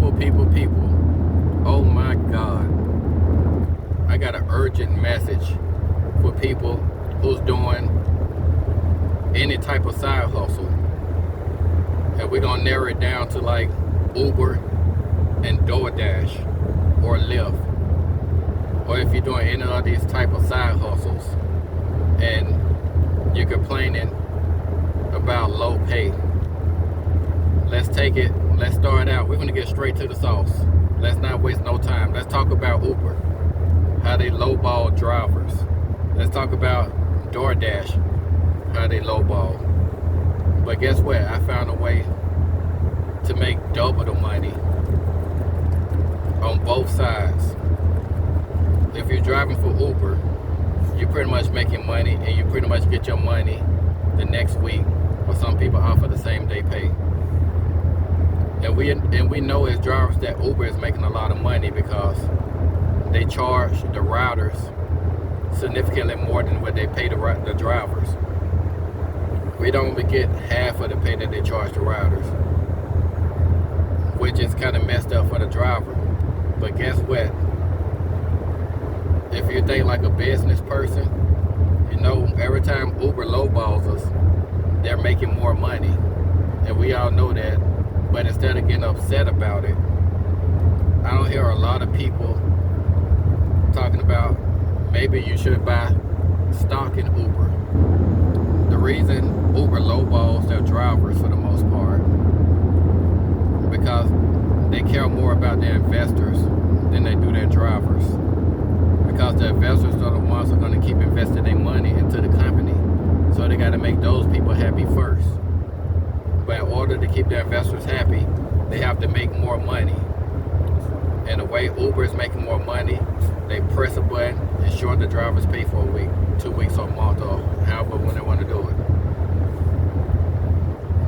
People. Oh my God. I got an urgent message for people who's doing any type of side hustle. And we're gonna narrow it down to like Uber and DoorDash or Lyft. Or if you're doing any of these type of side hustles and you're complaining about low pay. Let's start out. We're gonna get straight to the sauce. Let's not waste no time. Let's talk about Uber, how they lowball drivers. Let's talk about DoorDash, how they lowball. But guess what? I found a way to make double the money on both sides. If you're driving for Uber, you're pretty much making money and you pretty much get your money the next week, or some people offer the same day pay. And we know as drivers that Uber is making a lot of money because they charge the riders significantly more than what they pay the drivers. We don't even get half of the pay that they charge the riders, which is kind of messed up for the driver. But guess what? If you think like a business person, you know every time Uber lowballs us, they're making more money. And we all know that. But instead of getting upset about it, I don't hear a lot of people talking about maybe you should buy stock in Uber. The reason Uber lowballs their drivers for the most part, because they care more about their investors than they do their drivers. Because the investors are the ones who are going to keep investing their money into the company. So they got to make those people happy first. But in order to keep their investors happy, they have to make more money. And the way Uber is making more money, they press a button and short the drivers pay for a week, 2 weeks, or a month, or however when they want to do it.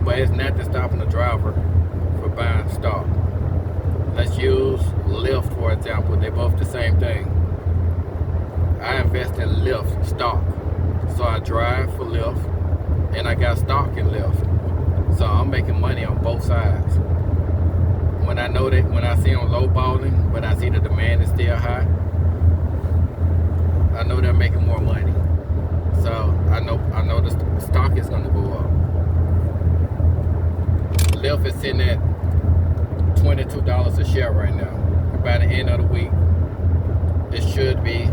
But it's nothing stopping the driver for buying stock. Let's use Lyft for example. They're both the same thing. I invest in Lyft stock. So I drive for Lyft and I got stock in Lyft. So I'm making money on both sides. When I see them lowballing, but I see the demand is still high, I know they're making more money. So I know the stock is gonna go up. Lyft is sitting at $22 a share right now. By the end of the week, it should be,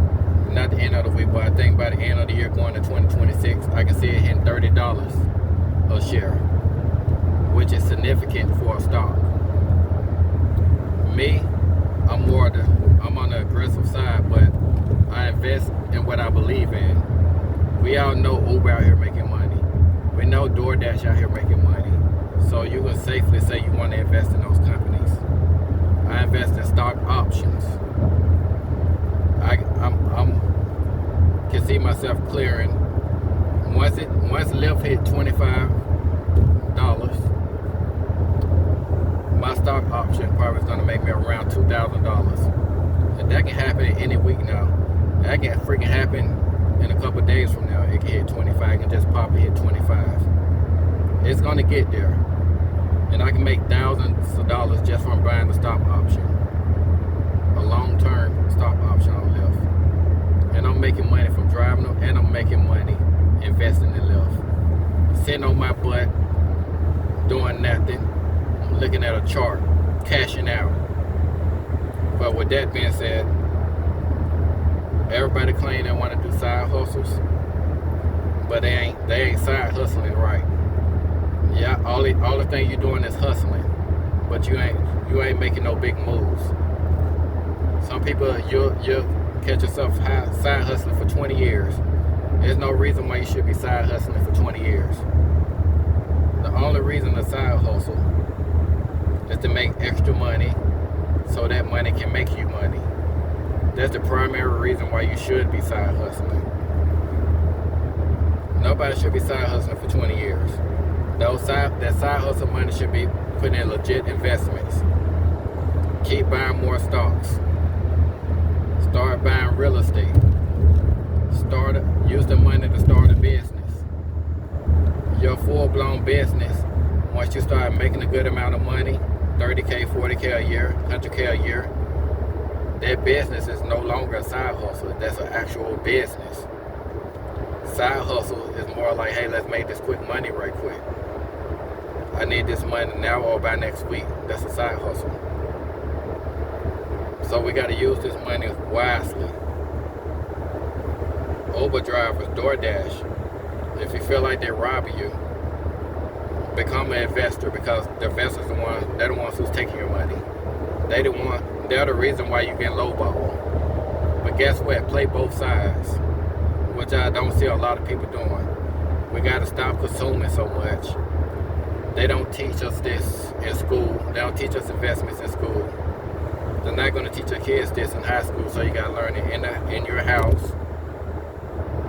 not the end of the week, but I think by the end of the year going to 2026, I can see it hitting $30 a share, which is significant for a stock. Me, I'm on the aggressive side, but I invest in what I believe in. We all know Uber out here making money. We know DoorDash out here making money. So you can safely say you want to invest in those companies. I invest in stock options. I can see myself clearing once Lyft hit $25, my stock option probably is going to make me around $2,000. And that can happen any week now. That can freaking happen in a couple days from now. It can hit 25, it can just pop and hit 25. It's going to get there. And I can make thousands of dollars just from buying the stock option. A long-term stock option on Lyft. And I'm making money from driving them, and I'm making money investing in Lyft. Sitting on my butt, doing nothing, looking at a chart, cashing out. But with that being said, everybody claim they want to do side hustles, but they ain't side hustling right. Yeah, all the thing you're doing is hustling, but you ain't making no big moves. Some people, you'll catch yourself side hustling for 20 years. There's no reason why you should be side hustling for 20 years. The only reason to side hustle is to make extra money so that money can make you money. That's the primary reason why you should be side hustling. Nobody should be side hustling for 20 years. That side hustle money should be put in legit investments. Keep buying more stocks. Start buying real estate. Use the money to start a business. Your full-blown business, once you start making a good amount of money, 30K, 40K a year, 100K a year, that business is no longer a side hustle. That's an actual business. Side hustle is more like, hey, let's make this quick money right quick. I need this money now or by next week. That's a side hustle. So we got to use this money wisely. Uber drivers, DoorDash, if you feel like they're robbing you, become an investor, because the investors they're the ones who's taking your money. They're the reason why you get lowballed. But guess what? Play both sides, which I don't see a lot of people doing. We got to stop consuming so much. They don't teach us this in school. They don't teach us investments in school. They're not going to teach your kids this in high school, so you got to learn it in your house,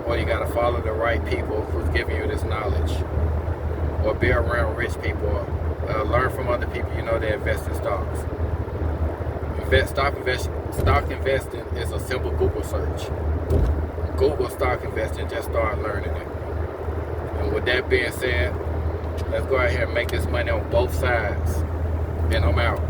or you got to follow the right people who's giving you this knowledge, or be around rich people, or learn from other people you know that invest in stocks. Stock investing is a simple Google search. Google stock investing, just start learning it. And with that being said, let's go ahead and make this money on both sides. And I'm out.